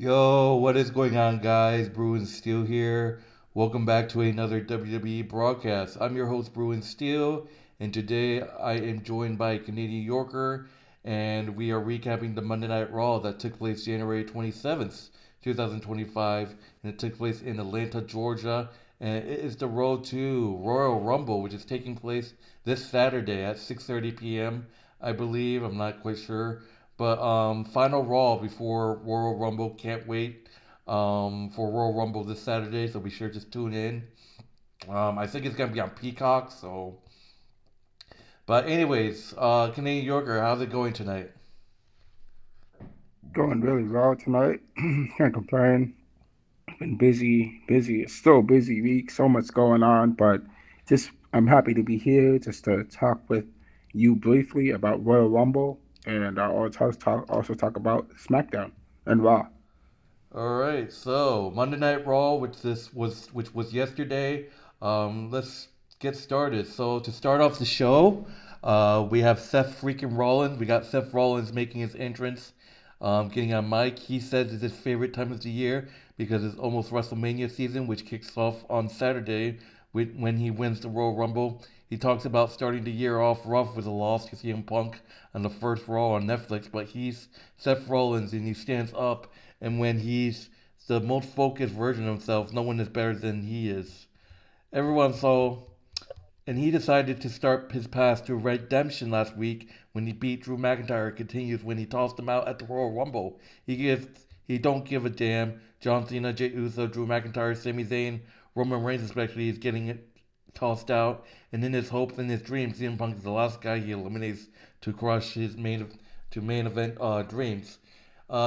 Yo, what is going on, guys? Bruin Steel here. Welcome back to another WWE broadcast. I'm your host, Bruin Steel, and today I am joined by Canadian Yorker, and we are recapping the Monday Night Raw that took place January 27th, 2025, and it took place in Atlanta, Georgia. And it is the road to Royal Rumble, which is taking place this Saturday at 6:30 p.m. I believe. I'm not quite sure. But final Raw before Royal Rumble. Can't wait for Royal Rumble this Saturday, so be sure to tune in. I think it's gonna be on Peacock. But anyways, Canadian Yorker, how's it going tonight? Going really well tonight. Can't complain. Been busy. It's still a busy week. So much going on, but just I'm happy to be here just to talk with you briefly about Royal Rumble, and I'll also talk about SmackDown and Raw. All right, so Monday Night Raw, which was yesterday. Let's get started. So to start off the show, we have Seth freaking Rollins. We got Seth Rollins making his entrance, getting on mic. He says it's his favorite time of the year because it's almost WrestleMania season, which kicks off on Saturday when he wins the Royal Rumble. He talks about starting the year off rough with a loss to CM Punk on the first Raw on Netflix, but he's Seth Rollins and he stands up, and when he's the most focused version of himself, no one is better than he is. Everyone saw, and he decided to start his path to redemption last week when he beat Drew McIntyre. Continues when he tossed him out at the Royal Rumble. He don't give a damn. John Cena, Jey Uso, Drew McIntyre, Sami Zayn, Roman Reigns especially is getting it tossed out. And in his hopes and his dreams, CM Punk is the last guy he eliminates to crush his main event dreams.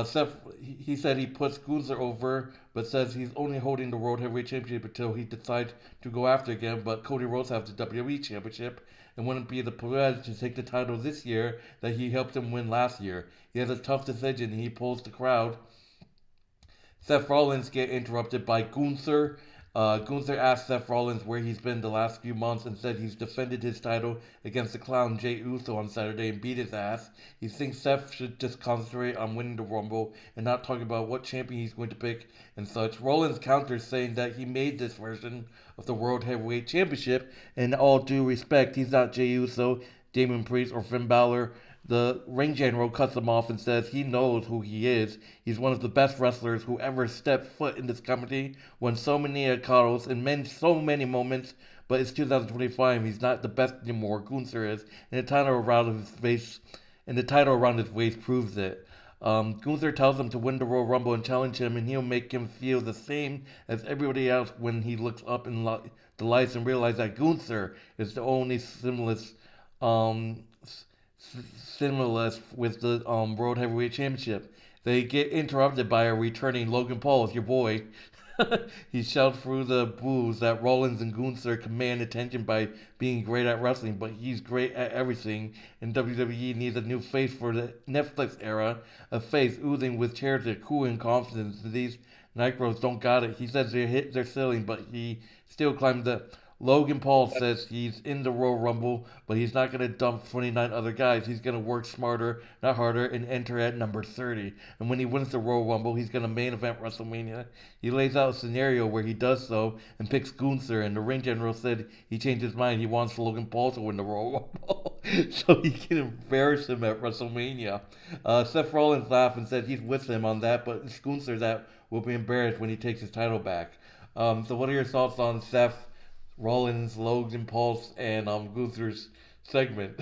Seth, he said he puts Gunther over, but says he's only holding the World Heavyweight Championship until he decides to go after again. But Cody Rhodes has the WWE Championship and wouldn't be the Perez to take the title this year that he helped him win last year. He has a tough decision. He pulls the crowd. Seth Rollins get interrupted by Gunther. Gunther asked Seth Rollins where he's been the last few months and said he's defended his title against the clown Jey Uso on Saturday and beat his ass. He thinks Seth should just concentrate on winning the Rumble and not talk about what champion he's going to pick and such. Rollins counters saying that he made this version of the World Heavyweight Championship, and in all due respect, he's not Jey Uso, Damon Priest, or Finn Balor. The ring general cuts him off and says he knows who he is. He's one of the best wrestlers who ever stepped foot in this company, won so many titles in so many moments, but it's 2025. He's not the best anymore. Gunther is, and the title around his waist proves it. Gunther tells him to win the Royal Rumble and challenge him, and he'll make him feel the same as everybody else when he looks up in the lights and realizes that Gunther is the only um, similarless with the World Heavyweight Championship. They get interrupted by a returning Logan Paul, your boy. He shouts through the boos that Rollins and Gunther command attention by being great at wrestling, but he's great at everything, and WWE needs a new face for the Netflix era, a face oozing with character, cool and confidence. These Nitros don't got it. He says they hit their ceiling, but he still climbs the Logan Paul says he's in the Royal Rumble, but he's not going to dump 29 other guys. He's going to work smarter, not harder, and enter at number 30. And when he wins the Royal Rumble, he's going to main event WrestleMania. He lays out a scenario where he does so and picks Gunther, and the ring general said he changed his mind. He wants Logan Paul to win the Royal Rumble so he can embarrass him at WrestleMania. Seth Rollins laughed and said he's with him on that, but it's Gunther that will be embarrassed when he takes his title back. So, what are your thoughts on Seth Rollins, Logan Paul, and Gunther's segment?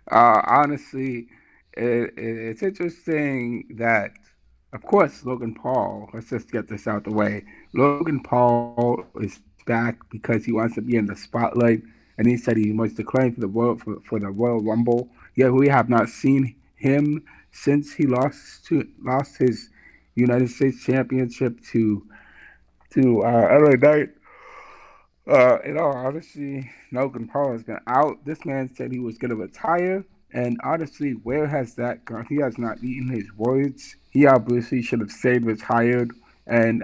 Honestly, it's interesting that, of course, Logan Paul. Let's just get this out the way. Logan Paul is back because he wants to be in the spotlight, and he said he wants to claim for the Royal Rumble. Yet we have not seen him since he lost his United States Championship to LA Knight. In all honesty, Logan Paul has been out. This man said he was going to retire, and honestly, where has that gone? He has not eaten his words. He obviously should have stayed retired and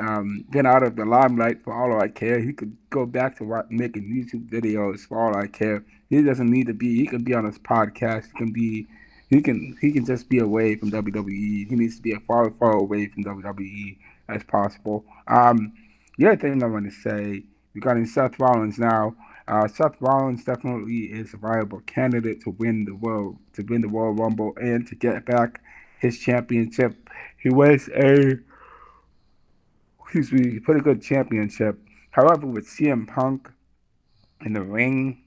been out of the limelight for all I care. He could go back to making YouTube videos for all I care. He doesn't need to be. He can be on his podcast. He can be. He can just be away from WWE. He needs to be as far away from WWE as possible. The other thing I want to say regarding Seth Rollins now, Seth Rollins definitely is a viable candidate to win the World Rumble and to get back his championship. He was a excuse me, pretty good championship. However, with CM Punk in the ring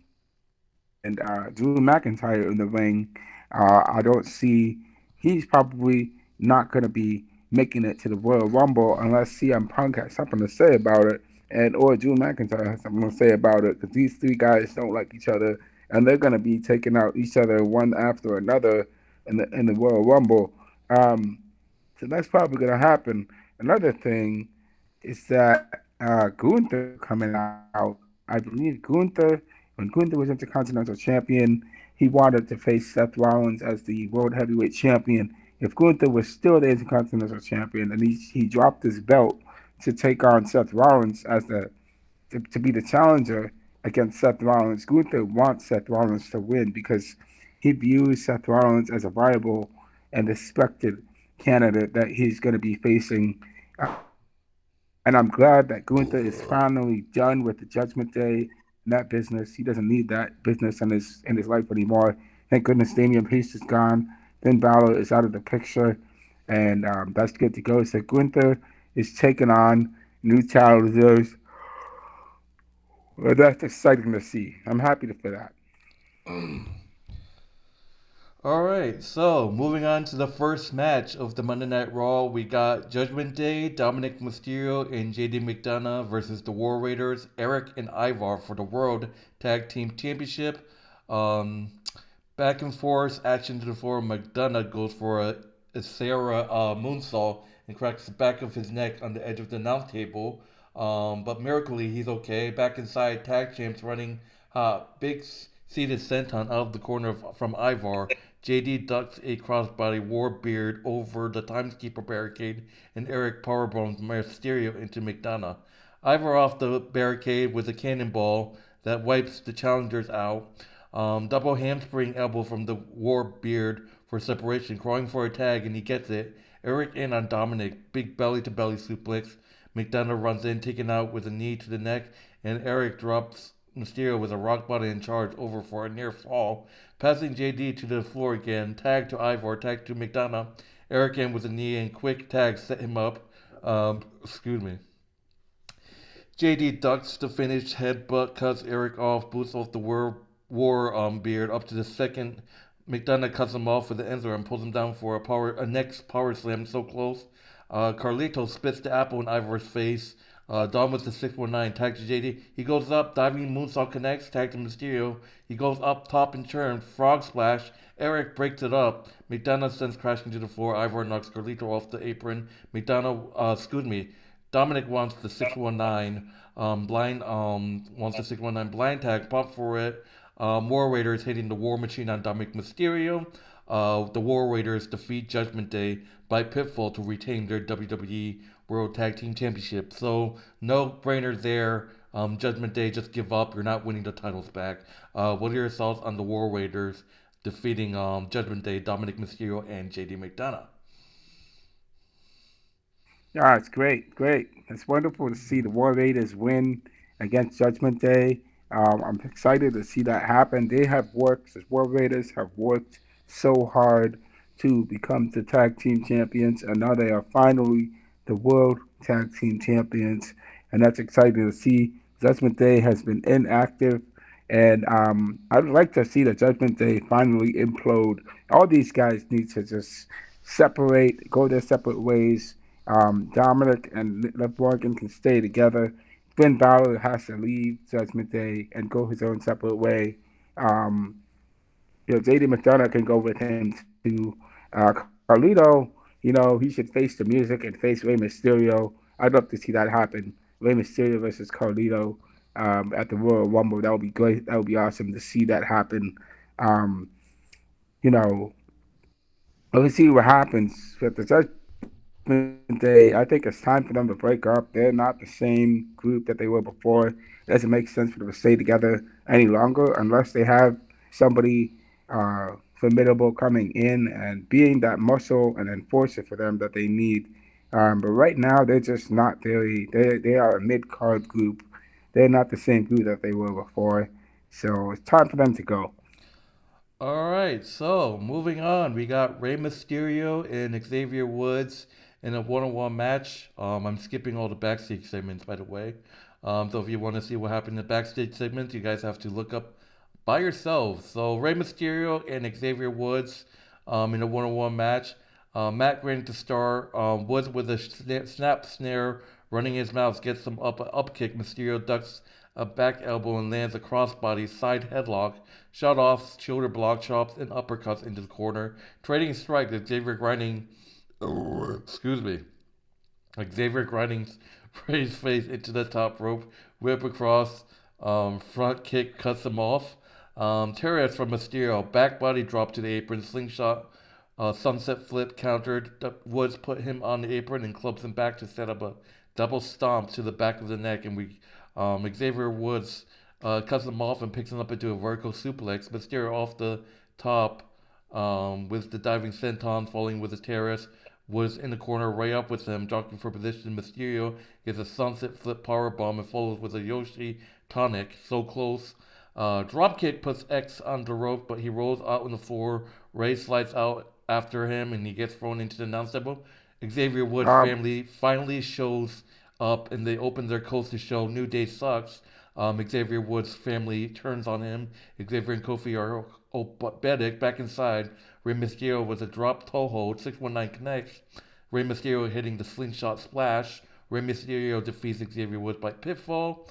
and Drew McIntyre in the ring, I don't see he's probably not going to be making it to the Royal Rumble unless CM Punk has something to say about it, and or Drew McIntyre has something to say about it, because these three guys don't like each other, and they're going to be taking out each other one after another in the Royal Rumble. Um, so that's probably going to happen. Another thing is that Gunther coming out. I believe Gunther, when Gunther was Intercontinental Champion, he wanted to face Seth Rollins as the World Heavyweight Champion. If Gunther was still the Intercontinental Champion and he dropped his belt to take on Seth Rollins as to be the challenger against Seth Rollins, Gunther wants Seth Rollins to win because he views Seth Rollins as a viable and respected candidate that he's going to be facing. And I'm glad that Gunther is finally done with the Judgment Day and that business. He doesn't need that business in his life anymore. Thank goodness Damian Priest is gone. Finn Balor is out of the picture, and that's good to go. So Gunther is taking on new challengers. Well, that's exciting to see. I'm happy for that. All right, so moving on to the first match of the Monday Night Raw, we got Judgment Day, Dominik Mysterio and JD McDonagh versus the War Raiders, Erik and Ivar for the World Tag Team Championship. Um, Back and forth, action to the floor. McDonagh goes for a Sarah moonsault and cracks the back of his neck on the edge of the announce table. But miraculously, he's okay. Back inside, tag champs running big seated senton out of the corner from Ivar. JD ducks a crossbody warbeard over the timekeeper barricade, and Erik powerbombs Mysterio into McDonagh. Ivar off the barricade with a cannonball that wipes the challengers out. Double handspring elbow from the Warbeard for separation, crawling for a tag, and he gets it. Erik in on Dominik, big belly to belly suplex. McDonagh runs in, taken out with a knee to the neck, and Erik drops Mysterio with a rock bottom and charge over for a near fall. Passing JD to the floor again, tag to Ivar, tag to McDonagh. Erik in with a knee and quick tag set him up. Excuse me. JD ducks the finish, headbutt cuts Erik off, boots off the beard up to the second. McDonagh cuts him off with the Enzo and pulls him down for a next power slam so close. Carlito spits the apple in Ivar's face. Dom with the 619, tag to JD. He goes up, diving moonsault connects, tag to Mysterio. He goes up top and turn, frog splash. Erik breaks it up. McDonagh sends crashing to the floor. Ivar knocks Carlito off the apron. Dominik wants the 619 wants the 619 blind tag. Pop for it. War Raiders hitting the War Machine on Dominik Mysterio. The War Raiders defeat Judgment Day by pinfall to retain their WWE World Tag Team Championship. So no brainer there. Judgment Day, just give up. You're not winning the titles back. What are your thoughts on the War Raiders defeating Judgment Day, Dominik Mysterio, and JD McDonagh? Yeah, it's great, great. It's wonderful to see the War Raiders win against Judgment Day. I'm excited to see that happen. They have worked, the War Raiders have worked so hard to become the tag team champions, and now they are finally the World Tag Team Champions, and that's exciting to see. Judgment Day has been inactive, and I'd like to see the Judgment Day finally implode. All these guys need to just separate, go their separate ways. Dominik and Liv Morgan can stay together. Finn Balor has to leave Judgment Day and go his own separate way. Um, JD McDonagh can go with him too. Carlito, he should face the music and face Rey Mysterio. I'd love to see that happen. Rey Mysterio versus Carlito at the Royal Rumble. That would be great. That would be awesome to see that happen. Um, you know, let's see what happens with the Judgment Day. I think it's time for them to break up. They're not the same group that they were before. It doesn't make sense for them to stay together any longer unless they have somebody formidable coming in and being that muscle and enforcer for them that they need. But right now, they're just not very. They are a mid card group. They're not the same group that they were before. So it's time for them to go. All right, so moving on, we got Rey Mysterio and Xavier Woods in a one-on-one match. I'm skipping all the backstage segments, by the way. So if you want to see what happened in the backstage segments, you guys have to look up by yourselves. So Rey Mysterio and Xavier Woods in a one-on-one match. Matt Grant to start. Woods with a snap snare, running his mouth, gets some up kick. Mysterio ducks a back elbow and lands a crossbody side headlock. Shot off, shoulder block, chops, and uppercuts into the corner. Trading strike with Xavier grinding. Excuse me. Xavier grinding Ray's face into the top rope. Whip across. Front kick cuts him off. Terrence from Mysterio. Back body drop to the apron. Slingshot. Sunset flip countered. Woods put him on the apron and clubs him back to set up a double stomp to the back of the neck. And Xavier Woods cuts him off and picks him up into a vertical suplex. Mysterio off the top with the diving senton falling with the terrace. Was in the corner right up with him, jockeying for position. Mysterio gets a sunset flip power bomb and follows with a Yoshi tonic. So close. Dropkick puts X on the rope, but he rolls out on the floor. Ray slides out after him, and he gets thrown into the announce table. Xavier Woods' Um, family finally shows up, and they open their coats to show New Day sucks. Xavier Woods' family turns on him. Xavier and Kofi are Bedek back inside. Rey Mysterio was a drop toe hold. 619 connects. Rey Mysterio hitting the slingshot splash. Rey Mysterio defeats Xavier Woods by pinfall.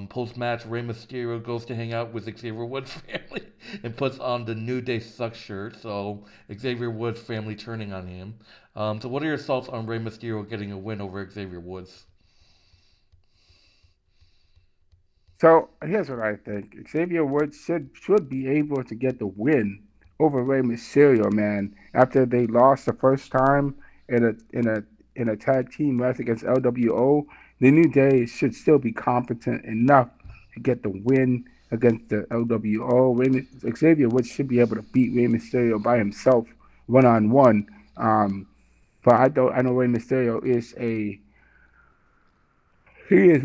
Post match, Rey Mysterio goes to hang out with Xavier Woods' family and puts on the New Day Suck shirt. So Xavier Woods' family turning on him. So what are your thoughts on Rey Mysterio getting a win over Xavier Woods? so here's what I think. Xavier Woods should be able to get the win over Rey Mysterio, man. After they lost the first time in a tag team match against LWO, the New Day should still be competent enough to get the win against the LWO. Xavier Woods should be able to beat Rey Mysterio by himself, 1-on-1. Um, but I know Rey Mysterio is a he is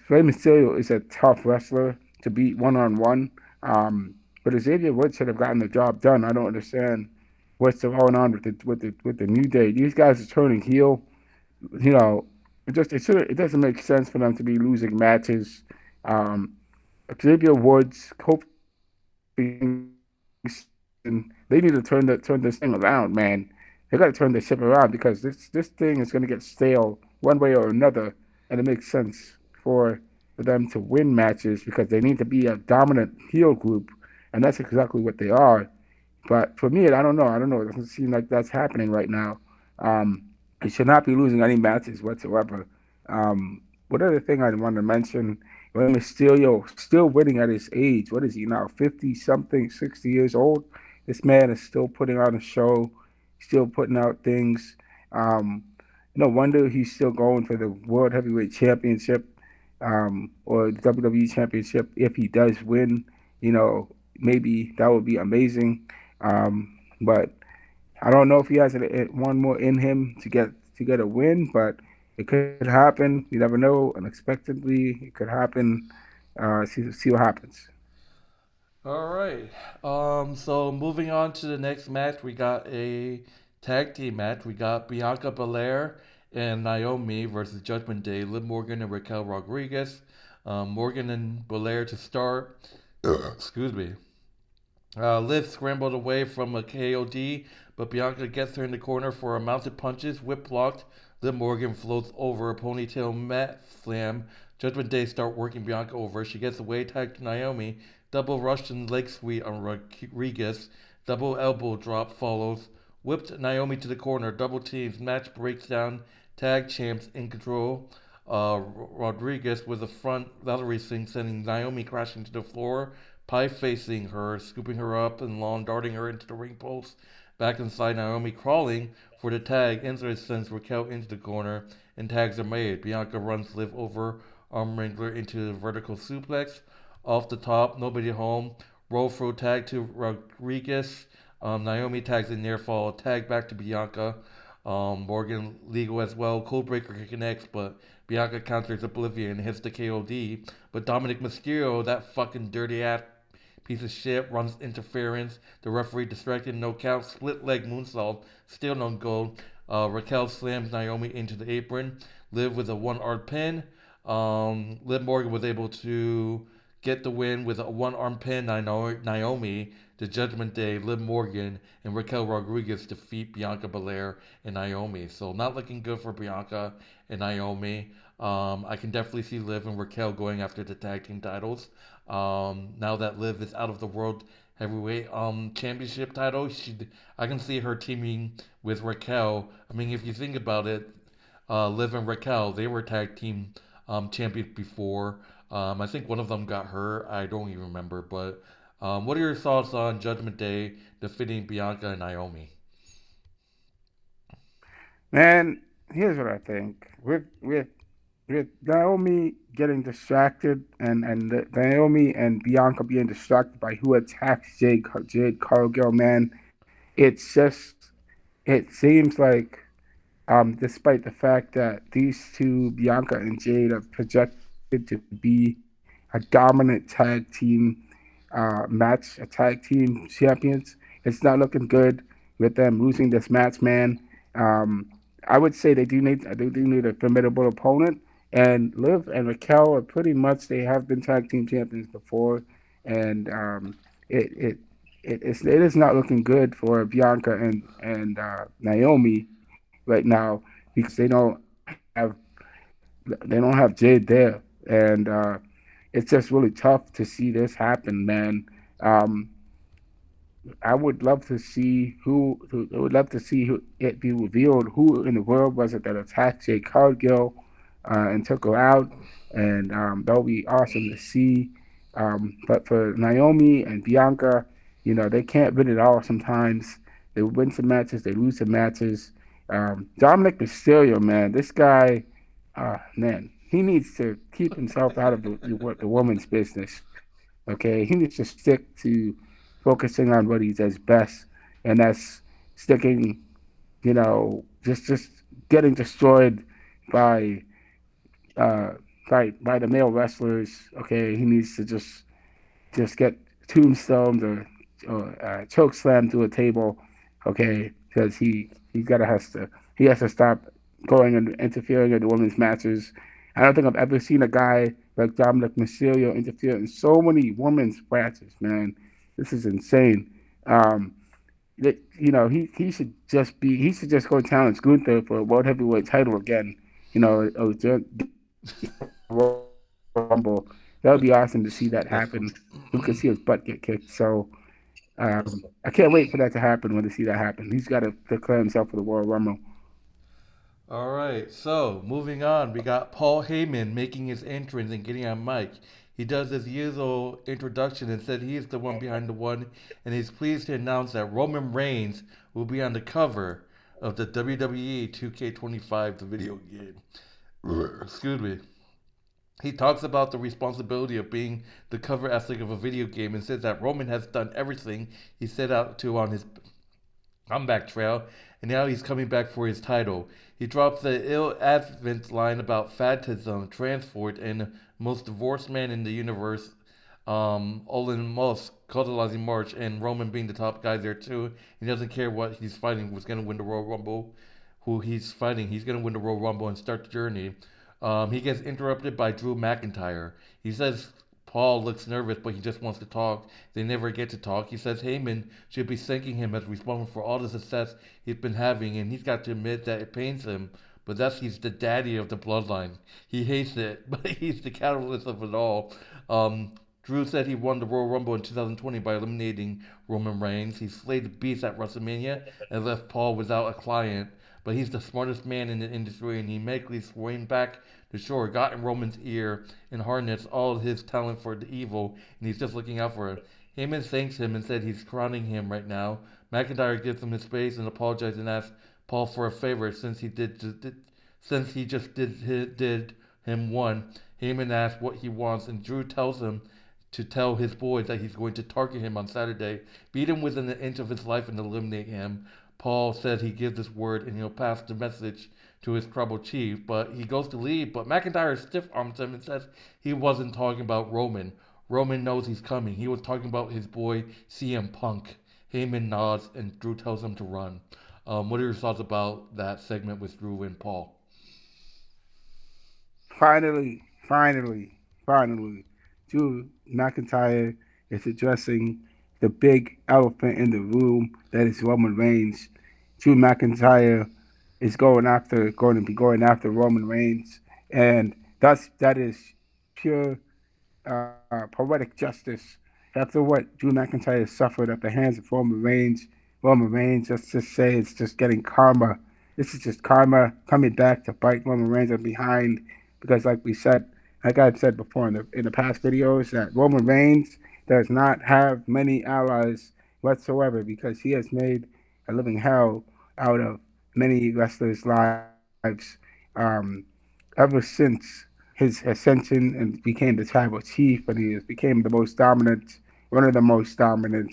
Rey Mysterio is a tough wrestler to beat 1-on-1. But Xavier Woods should have gotten the job done. I don't understand what's going on with the New Day. These guys are turning heel. You know, it doesn't make sense for them to be losing matches. Um, Xavier Woods, Kofi they need to turn this thing around, man. They got to turn this ship around because this thing is going to get stale one way or another, and it makes sense for them to win matches because they need to be a dominant heel group, and that's exactly what they are. But for me, I don't know. I don't know. It doesn't seem like that's happening right now. He should not be losing any matches whatsoever. What other thing I want to mention? Rey Mysterio still winning at his age. What is he now? 50 something, 60 years old. This man is still putting on a show, still putting out things. Um, no wonder he's still going for the World Heavyweight Championship or the WWE Championship. If he does win, maybe that would be amazing. But I don't know if he has one more in him to get a win, but it could happen. You never know. Unexpectedly, it could happen. See what happens. All right. So moving on to the next match, we got a tag team match. We got Bianca Belair and Naomi versus Judgment Day, Liv Morgan and Raquel Rodriguez. Morgan and Belair to start. Excuse me. Liv scrambled away from a KOD, but Bianca gets her in the corner for a mounted punches, whip blocked. Liv Morgan floats over a ponytail mat slam. Judgment Day start working Bianca over. She gets away, tagged to Naomi. Double Russian leg sweep on Rodriguez. Double elbow drop follows. Whipped Naomi to the corner. Double teams. Match breaks down. Tag champs in control. Rodriguez with a front Valerie sing, sending Naomi crashing to the floor. Pie facing her, scooping her up and lawn darting her into the ring post. Back inside, Naomi crawling for the tag. Insert sends Raquel into the corner, and tags are made. Bianca runs Liv over, arm wrangler into the vertical suplex. off the top, nobody home. Roll through tag to Rodriguez. Naomi tags in near fall. Tag back to Bianca. Morgan legal as well. Codebreaker connects, but Bianca counters Oblivion and hits the KOD. But Dominik Mysterio, that fucking dirty ass piece of shit, runs interference. The referee distracted, no count. Split leg moonsault, still no goal. Raquel slams Naomi into the apron. Liv with a one arm pin. Liv Morgan was able to get the win with a one arm pin. Naomi, the Judgment Day, Liv Morgan, and Raquel Rodriguez defeat Bianca Belair and Naomi. So not looking good for Bianca and Naomi. I can definitely see Liv and Raquel going after the tag team titles. Now that Liv is out of the World Heavyweight Championship title, I can see her teaming with Raquel. I mean, if you think about it, Liv and Raquel, they were tag team champions before. I think one of them got hurt. I don't even remember. But what are your thoughts on Judgment Day defeating Bianca and Naomi? Man, here's what I think. With Naomi getting distracted and Naomi and Bianca being distracted by who attacks Jade Cargill, man, it's just it seems like despite the fact that these two, Bianca and Jade, are projected to be a dominant tag team match, a tag team champions, it's not looking good with them losing this match, man. Um, I would say they do need a formidable opponent, and Liv and Raquel are pretty much they have been tag team champions before, and it it it is not looking good for Bianca and Naomi right now because they don't have Jade there, and it's just really tough to see this happen, man. Um, I would love to see I would love to see who it be revealed who in the world was it that attacked Jade Cargill and took her out, and that would be awesome to see. But for Naomi and Bianca, they can't win it all. Sometimes they win some matches, they lose some matches. Dominic Mysterio, man, this guy, man, he needs to keep himself out of the woman's business. Okay, he needs to stick to focusing on what he does best, and that's sticking, just getting destroyed by uh by the male wrestlers. Okay, he needs to just get tombstones or choke slam to a table. Okay, because he has to stop going and interfering in the women's matches. I don't think I've ever seen a guy like Dominic Mysterio interfere in so many women's matches. Man, this is insane. Um, he should just go challenge Gunther for a world heavyweight title again. Or Rumble. That would be awesome to see that Yes. happen. We could see his butt get kicked. So I can't wait for that to happen. When to see that happen, he's got to declare himself for the Royal Rumble. All right, so moving on, we got Paul Heyman making his entrance and getting on mic. He does his usual introduction and said he is the one behind the one, and he's pleased to announce that Roman Reigns will be on the cover of the WWE 2K25, the video game. Excuse me. He talks about the responsibility of being the cover athlete of a video game and says that Roman has done everything he set out to on his comeback trail, and now he's coming back for his title. He drops the ill advent line about fatism, transport, and most divorced man in the universe, Olin Musk, Cauterizing March, and Roman being the top guy there too. He doesn't care what he's fighting, who's going to win the Royal Rumble, who he's fighting. He's going to win the Royal Rumble and start the journey. He gets interrupted by Drew McIntyre. He says Paul looks nervous, but he just wants to talk. They never get to talk. He says Heyman should be thanking him as responsible for all the success he's been having, and he's got to admit that it pains him. But he's the daddy of the bloodline. He hates it, but he's the catalyst of it all. Drew said he won the Royal Rumble in 2020 by eliminating Roman Reigns. He slayed the beast at WrestleMania and left Paul without a client. But he's the smartest man in the industry, and he magically swam back to shore, got in Roman's ear, and harnessed all his talent for the evil, and he's just looking out for it. Heyman thanks him and said he's crowning him right now. McIntyre gives him his space and apologizes and asks Paul for a favor since he just did him one. Heyman asks what he wants, and Drew tells him to tell his boys that he's going to target him on Saturday, beat him within an inch of his life, and eliminate him. Paul says he gives his word and he'll pass the message to his tribal chief, but he goes to leave. But McIntyre stiff arms him and says he wasn't talking about Roman. Roman knows he's coming. He was talking about his boy CM Punk. Heyman nods and Drew tells him to run. What are your thoughts about that segment with Drew and Paul? Finally, finally, finally, Drew McIntyre is addressing the big elephant in the room that is Roman Reigns. Drew McIntyre is going to be going after Roman Reigns, and that is pure poetic justice. After what Drew McIntyre suffered at the hands of Roman Reigns, just say it's just getting karma. This is just karma coming back to bite Roman Reigns in behind because, like I've said before in the past videos, that Roman Reigns does not have many allies whatsoever because he has made a living hell out of many wrestlers' lives. Um, Ever since his ascension and became the tribal chief, and he became one of the most dominant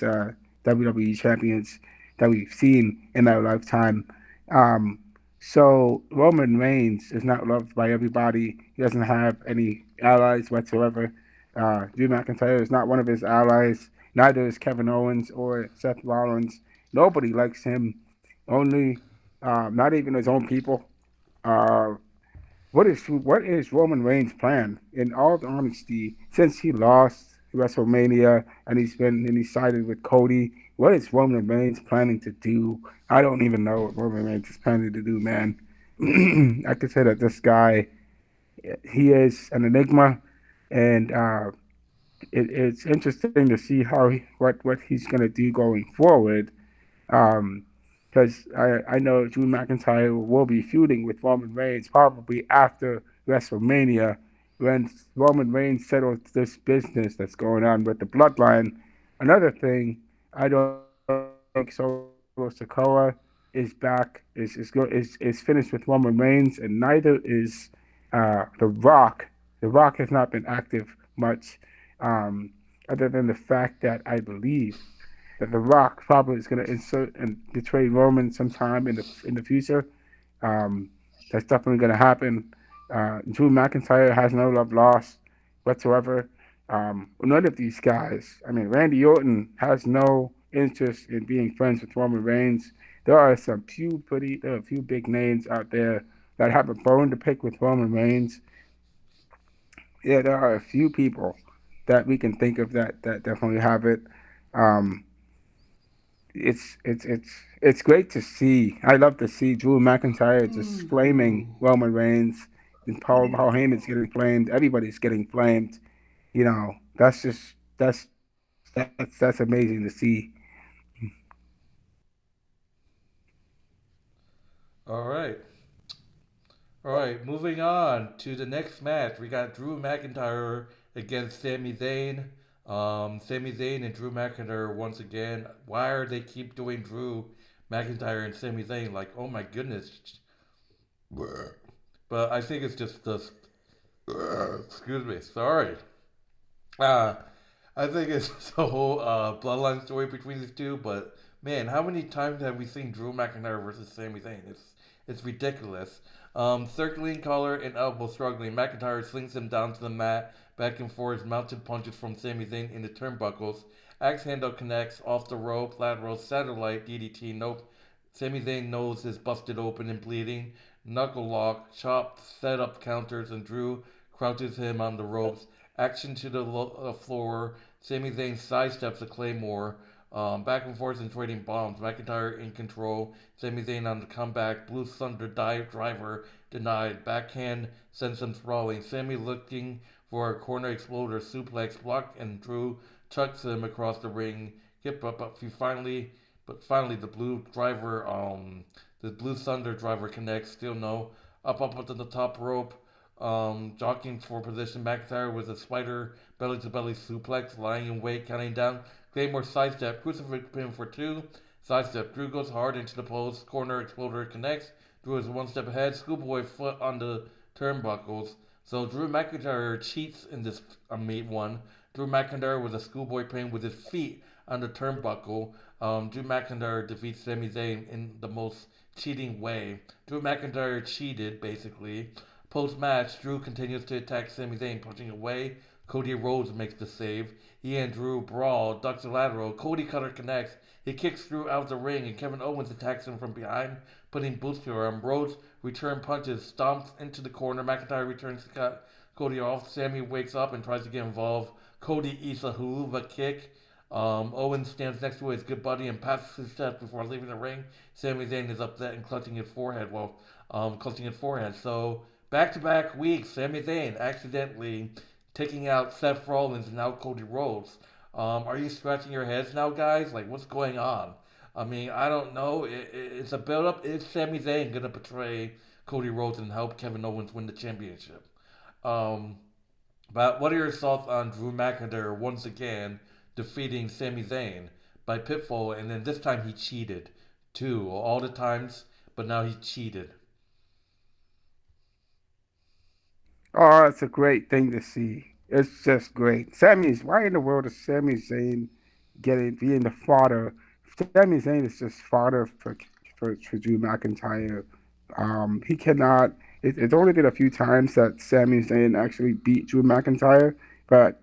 WWE champions that we've seen in our lifetime. Um, so Roman Reigns is not loved by everybody. He doesn't have any allies whatsoever. Drew McIntyre is not one of his allies. Neither is Kevin Owens or Seth Rollins. Nobody likes him. Only, not even his own people. Uh, what is Roman Reigns' plan? In all honesty, since he lost WrestleMania and he sided with Cody, what is Roman Reigns planning to do? I don't even know what Roman Reigns is planning to do, man. I could say that this guy, he is an enigma, and it's interesting to see what he's gonna do going forward. Um, because I know Drew McIntyre will be feuding with Roman Reigns probably after WrestleMania when Roman Reigns settles this business that's going on with the bloodline. Another thing, I don't think Solo Sikoa is back is finished with Roman Reigns, and neither is the Rock. The Rock has not been active much, um, other than the fact that I believe that The Rock probably is going to insert and betray Roman sometime in the future. Um, that's definitely going to happen. Drew McIntyre has no love lost whatsoever. None of these guys. I mean, Randy Orton has no interest in being friends with Roman Reigns. There are a few big names out there that have a bone to pick with Roman Reigns. Yeah, there are a few people that we can think of that definitely have it. Um, it's great to see. I love to see Drew McIntyre just flaming Roman Reigns and Paul Heyman's getting flamed. Everybody's getting flamed. You know, that's amazing to see. All right. All right, moving on to the next match. We got Drew McIntyre against Sami Zayn. Sami Zayn and Drew McIntyre once again. Why are they keep doing Drew McIntyre and Sami Zayn? Like, oh my goodness. But I think it's just the. Excuse me. Sorry. Uh, I think it's the whole bloodline story between these two. But man, how many times have we seen Drew McIntyre versus Sami Zayn? It's ridiculous. Circling collar and elbow struggling, McIntyre slings him down to the mat, back and forth, mounted punches from Sami Zayn in the turnbuckles. Axe handle connects off the rope, lateral satellite DDT. Nope. Sami Zayn nose is busted open and bleeding. Knuckle lock, chop, set up counters, and Drew crouches him on the ropes. Action to the floor. Sami Zayn sidesteps a claymore. Back and forth and trading bombs. McIntyre in control. Sami Zayn on the comeback. Blue Thunder dive driver denied. Backhand sends him sprawling. Sami looking for a corner exploder suplex blocked, and Drew chucks him across the ring. Hip up, but finally the Blue Thunder driver connects. Still no. Up to the top rope. Jockeying for position. McIntyre with a spider belly to belly suplex, lying in wait, counting down. Claymore sidestep, crucifix pin for two. Sidestep. Drew goes hard into the post. Corner exploder connects. Drew is one step ahead. Schoolboy foot on the turnbuckles. So Drew McIntyre cheats in this meet one. Drew McIntyre was a schoolboy playing with his feet on the turnbuckle. Drew McIntyre defeats Sami Zayn in the most cheating way. Drew McIntyre cheated, basically. Post match, Drew continues to attack Sami Zayn, punching away. Cody Rhodes makes the save. He and Drew brawl, ducks the lateral. Cody Cutter connects. He kicks Drew out of the ring, and Kevin Owens attacks him from behind, putting boots to him. Rhodes return punches, stomps into the corner. McIntyre returns to cut Cody off. Sammy wakes up and tries to get involved. Cody eats a haluva kick. Owens stands next to his good buddy and passes his chest before leaving the ring. Sami Zayn is upset and clutching his forehead clutching his forehead. So back-to-back weeks, Sami Zayn accidentally taking out Seth Rollins and now Cody Rhodes. Are you scratching your heads now, guys? Like, what's going on? I mean, I don't know. It's a build-up. Is Sami Zayn gonna betray Cody Rhodes and help Kevin Owens win the championship? Um, but what are your thoughts on Drew McIntyre once again defeating Sami Zayn by pitfall, and then this time he cheated too, all the times, but now he cheated. Oh, it's a great thing to see. It's just great. Why in the world is Sami Zayn being the fodder? Sami Zayn is just fodder for Drew McIntyre. He cannot. It's only been a few times that Sami Zayn actually beat Drew McIntyre, but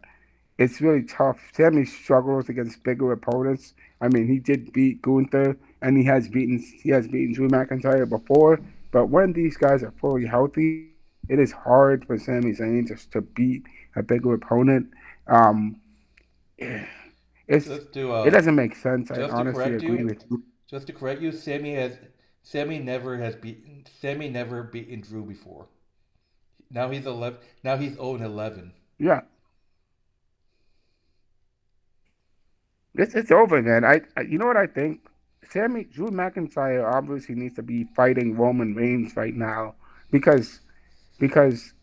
it's really tough. Sammy struggles against bigger opponents. I mean, he did beat Gunther, and he has beaten Drew McIntyre before. But when these guys are fully healthy, it is hard for Sami Zayn just to beat a bigger opponent. Um, it's Just to it doesn't make sense. I just to honestly correct agree you, with you. just to correct you, Sammy never beaten Drew before. Now he's 11. Now he's 0-11. Yeah, it's over, man. You know what I think? Drew McIntyre obviously needs to be fighting Roman Reigns right now because because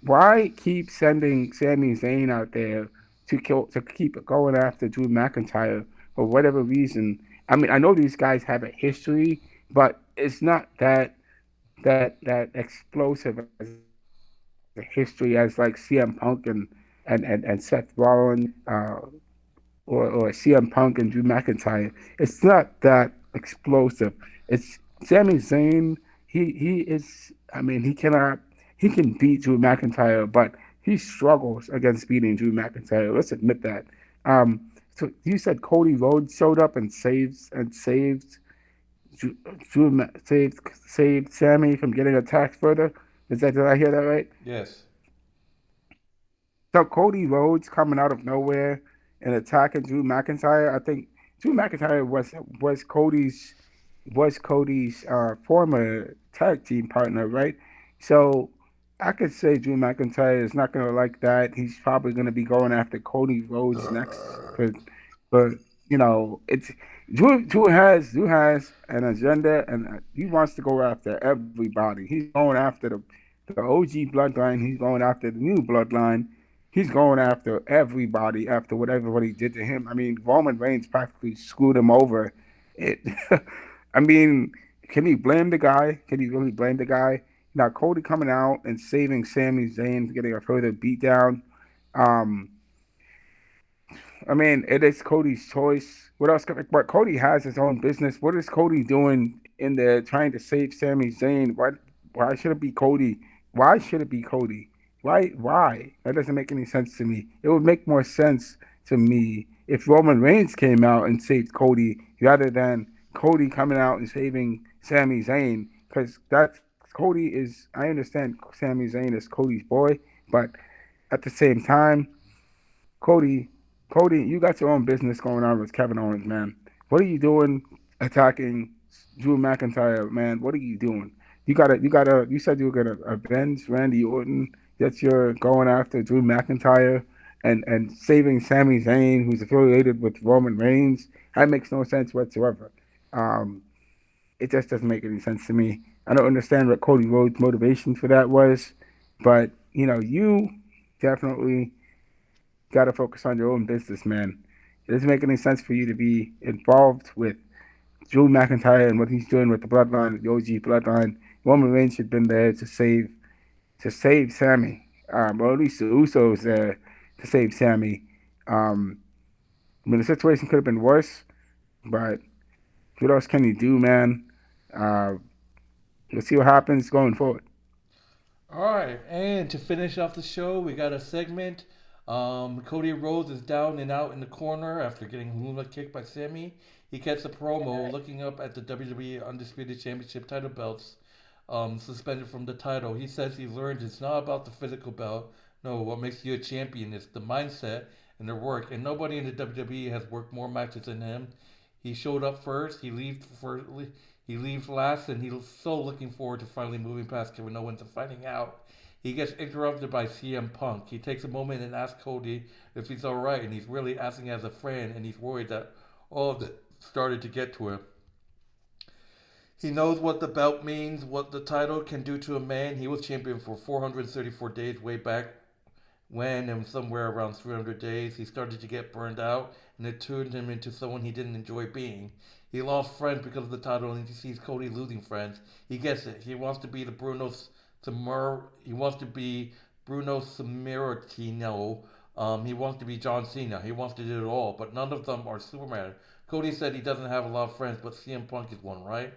why keep sending Sami Zayn out there to keep going after Drew McIntyre for whatever reason? I mean, I know these guys have a history, but it's not that explosive as a history as like CM Punk and Seth Rollins, or CM Punk and Drew McIntyre. It's not that explosive. It's Sami Zayn. He is. I mean, he cannot. He can beat Drew McIntyre, but he struggles against beating Drew McIntyre. Let's admit that. So you said Cody Rhodes showed up and saved Drew, saved Sammy from getting attacked further. Did I hear that right? Yes. So Cody Rhodes coming out of nowhere and attacking Drew McIntyre. I think Drew McIntyre was Cody's former tag team partner, right? So I could say Drew McIntyre is not going to like that. He's probably going to be going after Cody Rhodes next, but it's Drew has an agenda, and he wants to go after everybody. He's going after the OG bloodline. He's going after the new bloodline. He's going after everybody after what everybody did to him. I mean, Roman Reigns practically screwed him over. It, I mean, can he blame the guy? Can he really blame the guy? Now, Cody coming out and saving Sami Zayn, getting a further beatdown. Um, I mean, it is Cody's choice. What else? But Cody has his own business. What is Cody doing in there trying to save Sami Zayn? Why should it be Cody? Why should it be Cody? Why? That doesn't make any sense to me. It would make more sense to me if Roman Reigns came out and saved Cody rather than Cody coming out and saving Sami Zayn. Because that's Cody is. I understand Sami Zayn is Cody's boy, but at the same time, Cody, Cody, you got your own business going on with Kevin Owens, man. What are you doing attacking Drew McIntyre, man? What are you doing? You said you were gonna avenge Randy Orton. That you're going after Drew McIntyre and saving Sami Zayn, who's affiliated with Roman Reigns. That makes no sense whatsoever. Um, it just doesn't make any sense to me. I don't understand what Cody Rhodes' motivation for that was, but you definitely got to focus on your own business, man. It doesn't make any sense for you to be involved with Drew McIntyre and what he's doing with the bloodline, the OG bloodline. Roman Reigns should have been there to save Sammy, or at least the Usos there to save Sammy. Um, I mean, the situation could have been worse, but what else can you do, man? Uh, let's see what happens going forward. All right, and to finish off the show, we got a segment. Cody Rhodes is down and out in the corner after getting Luna kicked by Sammy. He gets a promo looking up at the WWE Undisputed Championship title belts suspended from the title. He says he learned it's not about the physical belt. No, what makes you a champion is the mindset and the work. And nobody in the WWE has worked more matches than him. He showed up first. He leaves last, and he's so looking forward to finally moving past Kevin Owens and finding out. He gets interrupted by CM Punk. He takes a moment and asks Cody if he's alright, and he's really asking as a friend, and he's worried that all of it started to get to him. He knows what the belt means, what the title can do to a man. He was champion for 434 days way back when, and somewhere around 300 days, he started to get burned out, and it turned him into someone he didn't enjoy being. He lost friends because of the title, and he sees Cody losing friends. He gets it. He wants to be the Bruno Samur. He wants to be Bruno Sammartino. He wants to be John Cena. He wants to do it all, but none of them are Superman. Cody said he doesn't have a lot of friends, but CM Punk is one, right?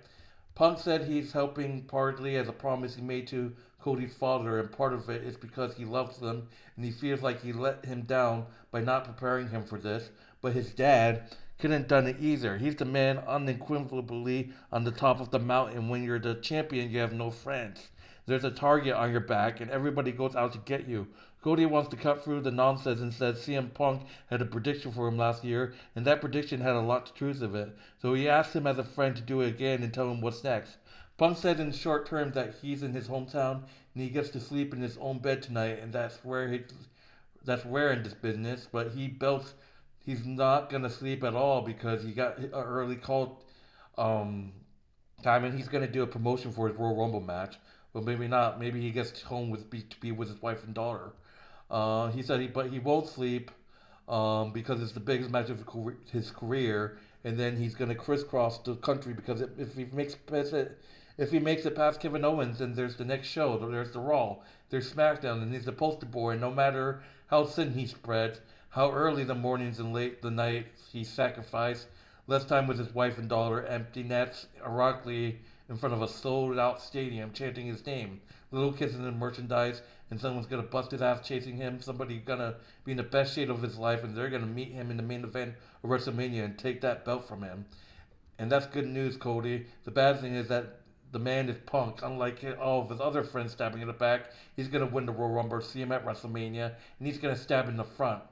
Punk said he's helping partly as a promise he made to Cody's father, and part of it is because he loves him and he feels like he let him down by not preparing him for this. But his dad couldn't have done it either. He's the man unequivocally on the top of the mountain. When you're the champion, you have no friends. There's a target on your back, and everybody goes out to get you. Cody wants to cut through the nonsense and says CM Punk had a prediction for him last year, and that prediction had a lot of truth of it. So he asked him as a friend to do it again and tell him what's next. Punk said in short terms that he's in his hometown and he gets to sleep in his own bed tonight, and that's rare in this business. But he belts he's not gonna sleep at all because he got an early call um, time, and he's gonna do a promotion for his Royal Rumble match. But maybe not. Maybe he gets home to be with his wife and daughter. He said but he won't sleep because it's the biggest match of his career, and then he's gonna crisscross the country because if he makes it past Kevin Owens, then there's the next show. There's the Raw. There's SmackDown, and he's the poster boy. And no matter how thin he spreads, how early the mornings and late the nights he sacrificed, less time with his wife and daughter, empty nets, ironically in front of a sold-out stadium, chanting his name, little kids in the merchandise, and someone's gonna bust his ass chasing him. Somebody gonna be in the best shape of his life, and they're gonna meet him in the main event of WrestleMania and take that belt from him. And that's good news, Cody. The bad thing is that the man is Punk. Unlike all of his other friends stabbing in the back, he's going to win the Royal Rumble, see him at WrestleMania, and he's going to stab in the front.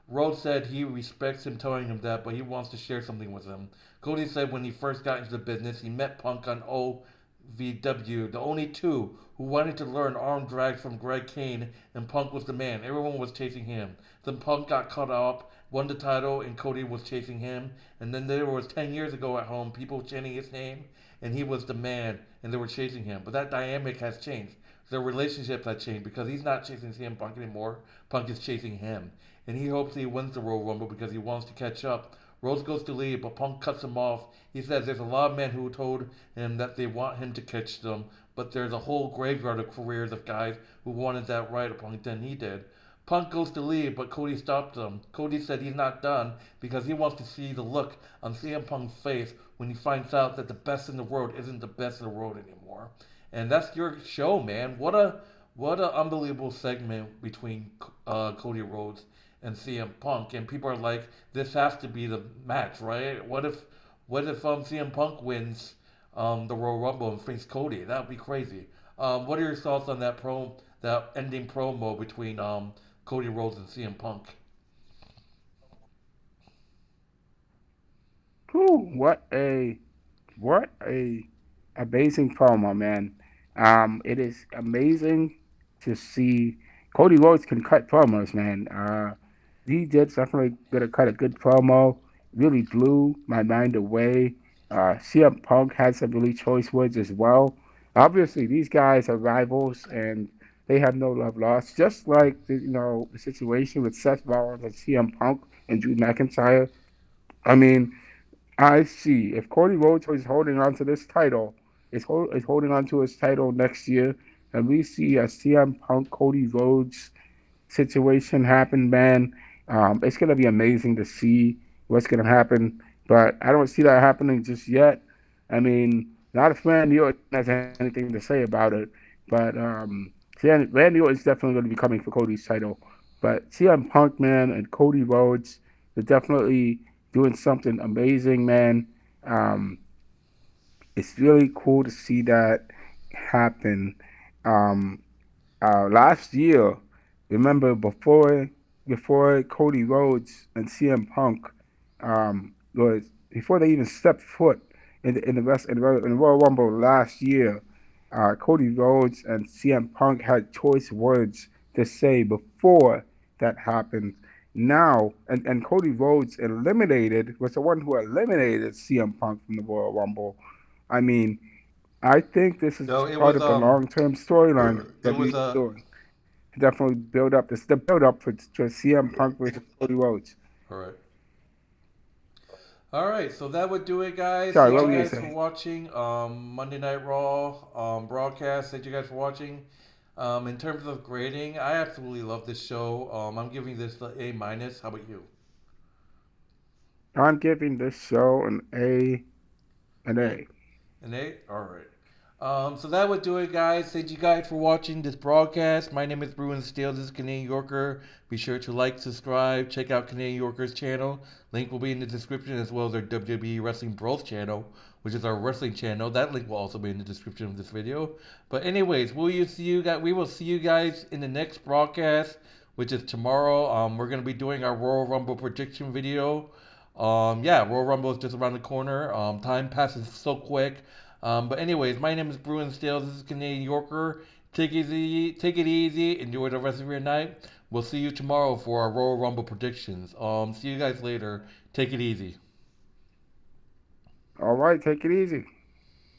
Rhodes said he respects him telling him that, but he wants to share something with him. Cody said when he first got into the business, he met Punk on OVW, the only two who wanted to learn arm drag from Greg Kane, and Punk was the man. Everyone was chasing him. Then Punk got caught up, won the title, and Cody was chasing him. And then there was 10 years ago at home, people chanting his name, and he was the man, and they were chasing him. But that dynamic has changed. Their relationship has changed because he's not chasing CM Punk anymore. Punk is chasing him. And he hopes he wins the Royal Rumble because he wants to catch up. Rhodes goes to leave, but Punk cuts him off. He says there's a lot of men who told him that they want him to catch them, but there's a whole graveyard of careers of guys who wanted that right upon than he did. Punk goes to leave, but Cody stops him. Cody said he's not done because he wants to see the look on CM Punk's face when he finds out that the best in the world isn't the best in the world anymore. And that's your show, man. What a unbelievable segment between Cody Rhodes and CM Punk. And people are like, this has to be the match, right? What if CM Punk wins the Royal Rumble and faces Cody? That would be crazy. What are your thoughts on that ending promo between Cody Rhodes and CM Punk? Whew, what a amazing promo, man. It is amazing to see Cody Rhodes can cut promos, man. He did definitely gonna cut a good promo. Really blew my mind away. CM Punk had some really choice words as well. Obviously, these guys are rivals and they have no love lost. Just like the situation with Seth Rollins and CM Punk and Drew McIntyre. I mean, I see. If Cody Rhodes is holding on to this title, is holding on to his title next year, and we see a CM Punk Cody Rhodes situation happen, man, It's going to be amazing to see what's going to happen, but I don't see that happening just yet. I mean, not if Randy Orton has anything to say about it, but Randy Orton's definitely going to be coming for Cody's title. But CM Punk, man, and Cody Rhodes, they're definitely doing something amazing, man. Um, it's really cool to see that happen. Um, Last year, remember before Cody Rhodes and CM Punk was before they even stepped foot in the Royal Rumble last year, Cody Rhodes and CM Punk had choice words to say before that happened. Now, and Cody Rhodes was the one who eliminated CM Punk from the Royal Rumble. I mean, I think this is No, it part was of the long-term storyline it that was WWE is doing. Definitely build up. This is the build up for CM Punk versus Cody Rhodes. all right. All right, so that would do it, guys. Sorry, Thank what you were you guys for saying? watching Monday Night Raw broadcast. Thank you guys for watching. In terms of grading, I absolutely love this show. I'm giving this a A minus. How about you? I'm giving this show an A. An A? Alright. So that would do it, guys. Thank you guys for watching this broadcast. My name is Bruin Steele. This is Canadian Yorker. Be sure to like, subscribe, check out Canadian Yorker's channel. Link will be in the description, as well as our WWE Wrestling Bros channel, which is our wrestling channel. That link will also be in the description of this video. But anyways, we will see you guys in the next broadcast, which is tomorrow. We're gonna be doing our Royal Rumble prediction video. Yeah, Royal Rumble is just around the corner. Time passes so quick. But anyways, my name is Bruin Steele. This is Canadian Yorker. Take it easy. Enjoy the rest of your night. We'll see you tomorrow for our Royal Rumble predictions. See you guys later. Take it easy. All right, take it easy.